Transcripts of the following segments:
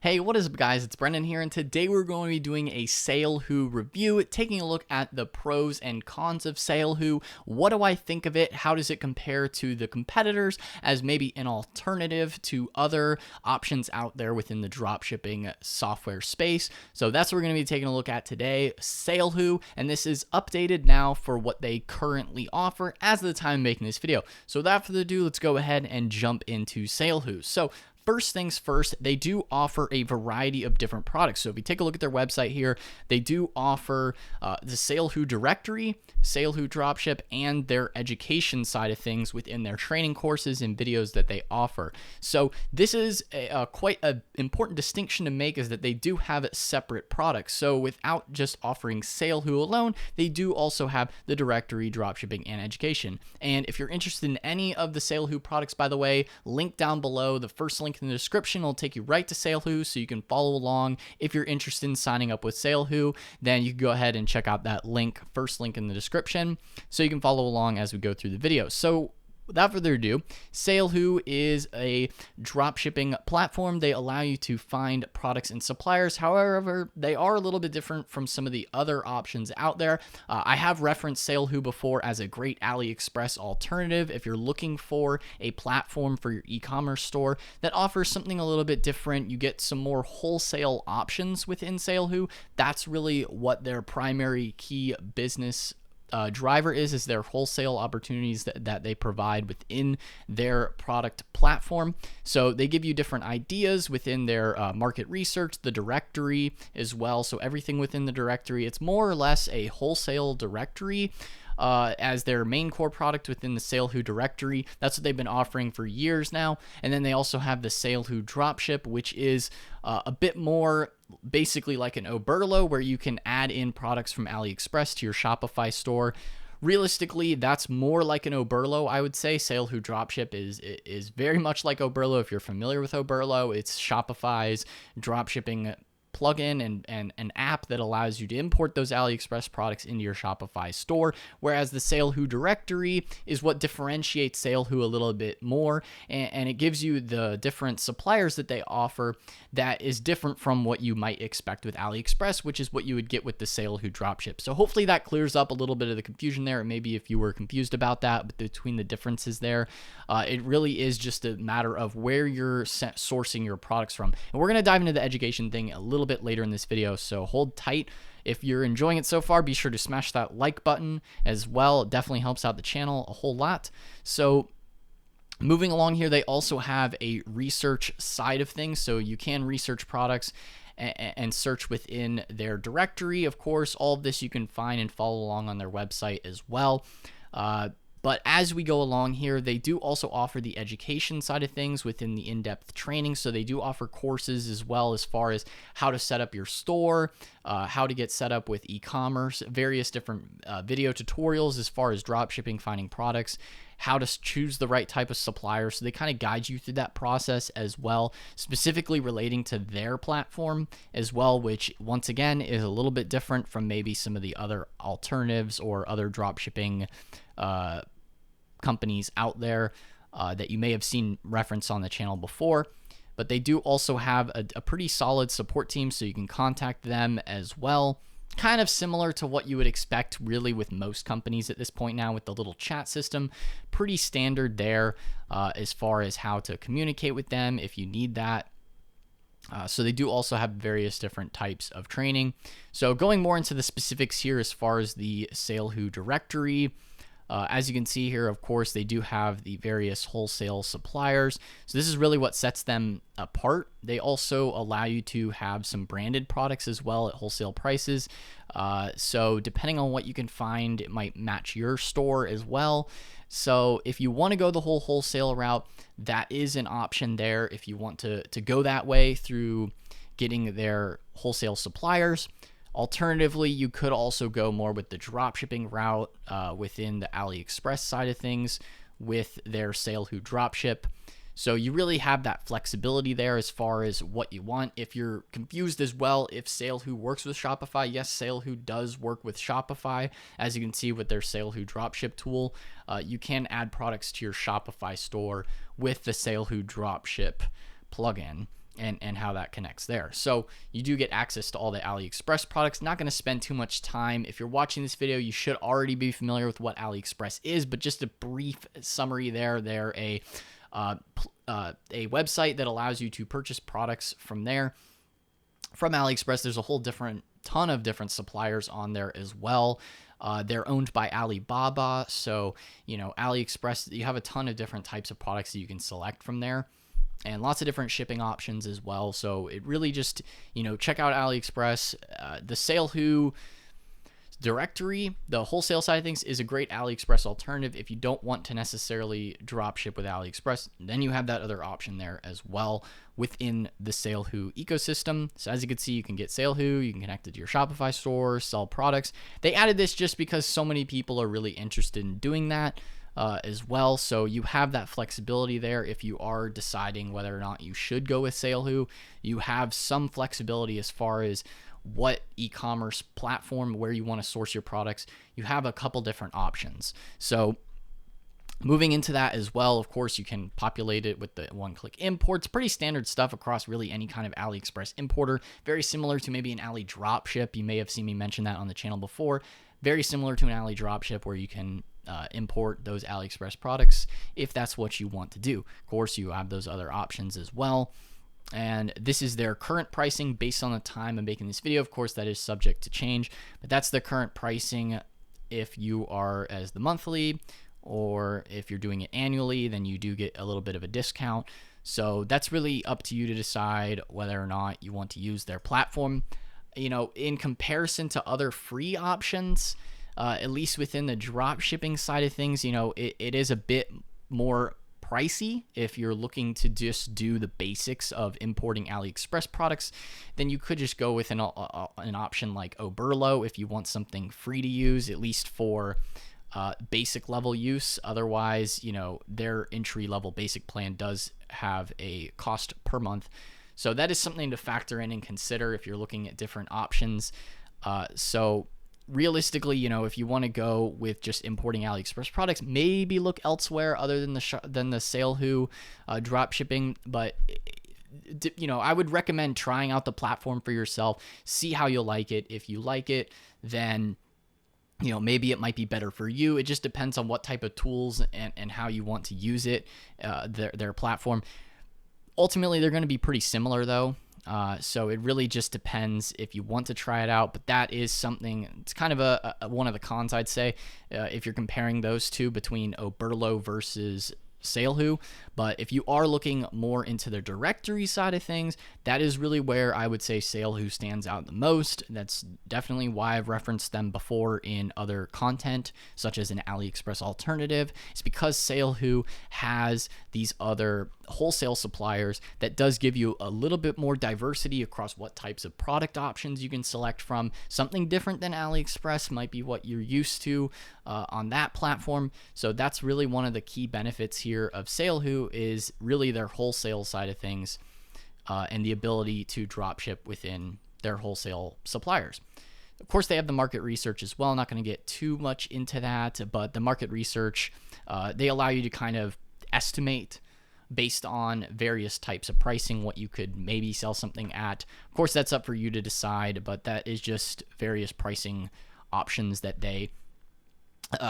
Hey, what is up guys? It's Brendan here, and today we're going to be doing a Salehoo review, taking a look at the pros and cons of Salehoo. What do I think of it? How does it compare to the competitors as maybe an alternative to other options out there within the dropshipping software space? So that's what we're going to be taking a look at today, Salehoo, and this is updated now for what they currently offer as of the time of making this video. So without further ado, let's go ahead and jump into Salehoo. So first things first, they do offer a variety of different products. So if you take a look at their website here, they do offer the Salehoo directory, Salehoo dropship, and their education side of things within their training courses and videos that they offer. So this is quite an important distinction to make, is that they do have separate products. So without just offering Salehoo alone, they do also have the directory, dropshipping, and education. And if you're interested in any of the Salehoo products, by the way, link down below. The first link in the description will take you right to Salehoo, so you can follow along. If you're interested in signing up with Salehoo, then you can go ahead and check out that link, first link in the description, so you can follow along as we go through the video. So without further ado, Salehoo is a dropshipping platform. They allow you to find products and suppliers. However, they are a little bit different from some of the other options out there. I have referenced Salehoo before as a great AliExpress alternative if you're looking for a platform for your e-commerce store that offers something a little bit different. You get some more wholesale options within Salehoo. That's really what their primary key business driver is their wholesale opportunities that they provide within their product platform. So they give you different ideas within their market research, the directory as well. So everything within the directory, it's more or less a wholesale directory as their main core product within the Salehoo directory. That's what they've been offering for years now. And then they also have the Salehoo dropship, which is a bit more basically like an Oberlo, where you can add in products from AliExpress to your Shopify store. Realistically, that's more like an Oberlo, I would say. Salehoo dropship is very much like Oberlo. If you're familiar with Oberlo, it's Shopify's dropshipping plugin and an app that allows you to import those AliExpress products into your Shopify store, whereas the Salehoo directory is what differentiates Salehoo a little bit more, and it gives you the different suppliers that they offer that is different from what you might expect with AliExpress, which is what you would get with the Salehoo dropship. So hopefully that clears up a little bit of the confusion there, and maybe if you were confused about that between the differences there, it really is just a matter of where you're sourcing your products from. And we're going to dive into the education thing a little bit later in this video, so hold tight. If you're enjoying it so far, be sure to smash that like button as well. It definitely helps out the channel a whole lot. So moving along here, they also have a research side of things, so you can research products and search within their directory. Of course, all of this you can find and follow along on their website as well. But as we go along here, they do also offer the education side of things within the in-depth training. So they do offer courses as well, as far as how to set up your store, how to get set up with e-commerce, various different video tutorials as far as dropshipping, finding products, how to choose the right type of supplier. So they kind of guide you through that process as well, specifically relating to their platform as well, which once again is a little bit different from maybe some of the other alternatives or other dropshipping companies out there that you may have seen referenced on the channel before. But they do also have a pretty solid support team, so you can contact them as well. Kind of similar to what you would expect really with most companies at this point now, with the little chat system. Pretty standard there as far as how to communicate with them if you need that. So they do also have various different types of training. So going more into the specifics here as far as the Salehoo directory, as you can see here, of course, they do have the various wholesale suppliers. So this is really what sets them apart. They also allow you to have some branded products as well at wholesale prices. So depending on what you can find, it might match your store as well. So if you want to go the whole wholesale route, that is an option there if you want to go that way through getting their wholesale suppliers. Alternatively, you could also go more with the dropshipping route within the AliExpress side of things with their Salehoo dropship. So you really have that flexibility there as far as what you want. If you're confused as well, if Salehoo works with Shopify, yes, Salehoo does work with Shopify. As you can see with their Salehoo dropship tool, you can add products to your Shopify store with the Salehoo dropship plugin. and how that connects there. So you do get access to all the AliExpress products. Not going to spend too much time. If you're watching this video, you should already be familiar with what AliExpress is, but just a brief summary there. They're a website that allows you to purchase products from there. From AliExpress, there's a whole ton of different suppliers on there as well. They're owned by Alibaba, so AliExpress, you have a ton of different types of products that you can select from there, and lots of different shipping options as well. So it really just, check out AliExpress. The Salehoo directory, the wholesale side of things, is a great AliExpress alternative. If you don't want to necessarily drop ship with AliExpress, then you have that other option there as well within the Salehoo ecosystem. So as you can see, you can get Salehoo, you can connect it to your Shopify store, sell products. They added this just because so many people are really interested in doing that as well. So you have that flexibility there. If you are deciding whether or not you should go with Salehoo, you have some flexibility as far as what e-commerce platform where you want to source your products. You have a couple different options. So moving into that as well, of course, you can populate it with the one-click imports. Pretty standard stuff across really any kind of AliExpress importer. Very similar to maybe an Ali dropship. You may have seen me mention that on the channel before. Very similar to an Ali dropship where you can import those AliExpress products if that's what you want to do. Of course, you have those other options as well. And this is their current pricing based on the time I'm making this video. Of course, that is subject to change, but that's the current pricing. If you are as the monthly, or if you're doing it annually, then you do get a little bit of a discount. So that's really up to you to decide whether or not you want to use their platform. In comparison to other free options, at least within the drop shipping side of things, it is a bit more pricey. If you're looking to just do the basics of importing AliExpress products, then you could just go with an option like Oberlo if you want something free to use, at least for basic level use. Otherwise, their entry level basic plan does have a cost per month. So that is something to factor in and consider if you're looking at different options. So realistically, if you want to go with just importing AliExpress products, maybe look elsewhere other than the Salehoo drop shipping. But I would recommend trying out the platform for yourself, see how you'll like it. If you like it, then maybe it might be better for you. It just depends on what type of tools and how you want to use it, their platform. Ultimately, they're going to be pretty similar though. So it really just depends if you want to try it out, but that is something, it's kind of one of the cons, I'd say, if you're comparing those two between Oberlo versus Salehoo. But if you are looking more into the directory side of things, that is really where I would say Salehoo stands out the most. That's definitely why I've referenced them before in other content, such as an AliExpress alternative. It's because Salehoo has these other wholesale suppliers that does give you a little bit more diversity across what types of product options you can select from. Something different than AliExpress might be what you're used to on that platform. So that's really one of the key benefits here of Salehoo, is really their wholesale side of things and the ability to drop ship within their wholesale suppliers. Of course, they have the market research as well. Not going to get too much into that, but the market research, they allow you to kind of estimate based on various types of pricing what you could maybe sell something at. Of course, that's up for you to decide, but that is just various pricing options that they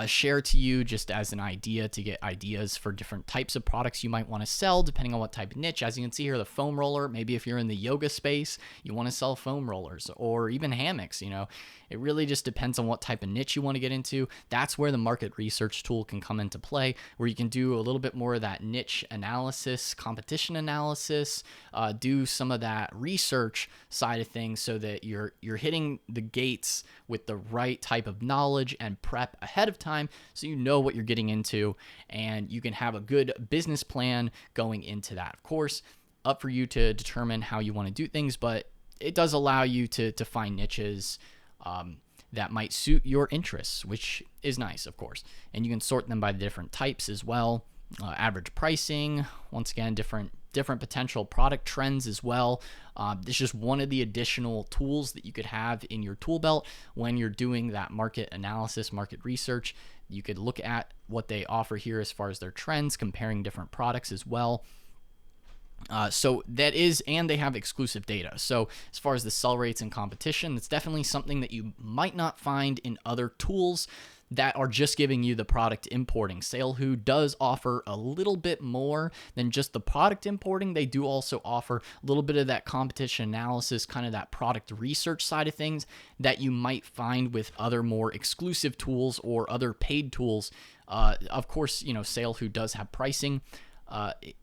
share to you just as an idea to get ideas for different types of products you might want to sell depending on what type of niche. As you can see here, the foam roller, maybe if you're in the yoga space, you want to sell foam rollers, or even hammocks. It really just depends on what type of niche you want to get into. That's where the market research tool can come into play, where you can do a little bit more of that niche analysis, competition analysis, do some of that research side of things so that you're hitting the gates with the right type of knowledge and prep ahead of time, so you know what you're getting into and you can have a good business plan going into that. Of course, up for you to determine how you want to do things, but it does allow you to find niches that might suit your interests, which is nice, of course. And you can sort them by the different types as well. Average pricing, once again, different potential product trends as well. It's just one of the additional tools that you could have in your tool belt when you're doing that market analysis, market research. You could look at what they offer here as far as their trends, comparing different products as well. So that is, and they have exclusive data. So as far as the sell rates and competition, it's definitely something that you might not find in other tools that are just giving you the product importing. Salehoo does offer a little bit more than just the product importing. They do also offer a little bit of that competition analysis, kind of that product research side of things that you might find with other more exclusive tools or other paid tools. Of course, Salehoo does have pricing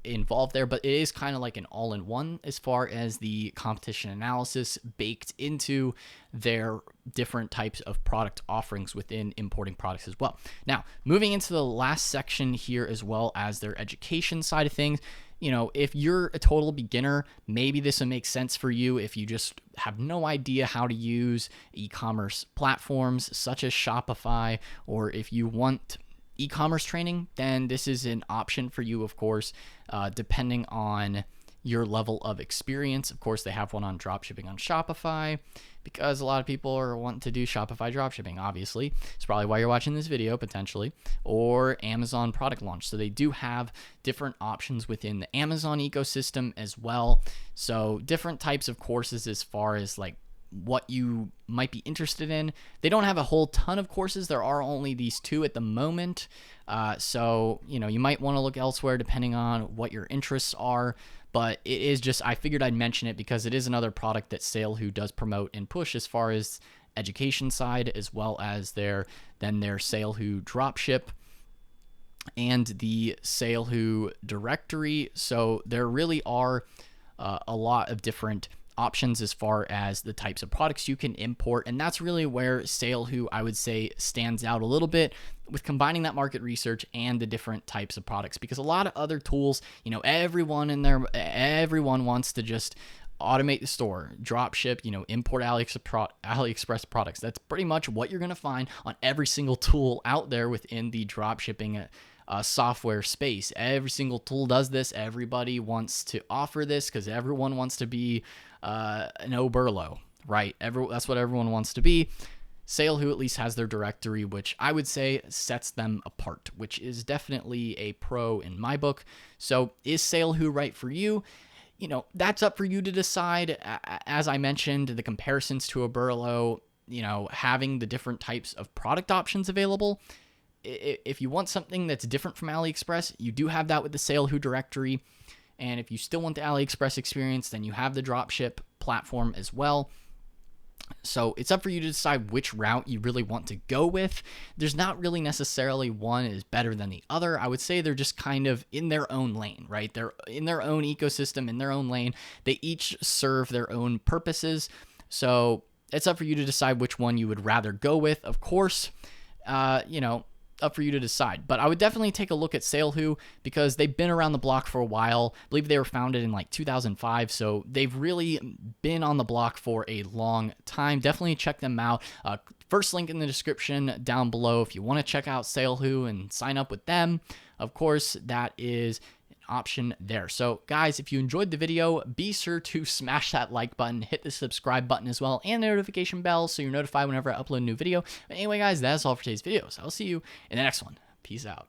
involved there, but it is kind of like an all-in-one as far as the competition analysis baked into their different types of product offerings within importing products as well. Now, moving into the last section here, as well as their education side of things, if you're a total beginner, maybe this would make sense for you if you just have no idea how to use e-commerce platforms such as Shopify, or if you want e-commerce training, then this is an option for you, of course, depending on your level of experience. Of course, they have one on dropshipping on Shopify because a lot of people are wanting to do Shopify dropshipping, obviously. It's probably why you're watching this video, potentially, or Amazon product launch. So they do have different options within the Amazon ecosystem as well. So different types of courses as far as like what you might be interested in. They don't have a whole ton of courses. There are only these 2 at the moment. So, you might want to look elsewhere depending on what your interests are. But it is just, I figured I'd mention it because it is another product that Salehoo does promote and push as far as education side, as well as their Salehoo dropship and the Salehoo directory. So there really are a lot of different options as far as the types of products you can import, and that's really where Salehoo, I would say, stands out a little bit with combining that market research and the different types of products, because a lot of other tools, everyone wants to just automate the store, drop ship, import AliExpress products. That's pretty much what you're going to find on every single tool out there within the drop shipping software space. Every single tool does this. Everybody wants to offer this because everyone wants to be an Oberlo, right? That's what everyone wants to be. Salehoo at least has their directory, which I would say sets them apart, which is definitely a pro in my book. So is Salehoo right for you? That's up for you to decide. As I mentioned, the comparisons to Oberlo, having the different types of product options available. If you want something that's different from AliExpress, you do have that with the Salehoo directory. And if you still want the AliExpress experience, then you have the dropship platform as well. So it's up for you to decide which route you really want to go with. There's not really necessarily one is better than the other. I would say they're just kind of in their own lane, right? They're in their own ecosystem, in their own lane. They each serve their own purposes. So it's up for you to decide which one you would rather go with. Of course, up for you to decide. But I would definitely take a look at Salehoo because they've been around the block for a while. I believe they were founded in like 2005, so they've really been on the block for a long time. Definitely check them out. First link in the description down below if you want to check out Salehoo and sign up with them. Of course, that is option there. So guys, if you enjoyed the video, be sure to smash that like button, hit the subscribe button as well, and the notification bell so you're notified whenever I upload a new video. But anyway guys, that's all for today's video, so I'll see you in the next one. Peace out.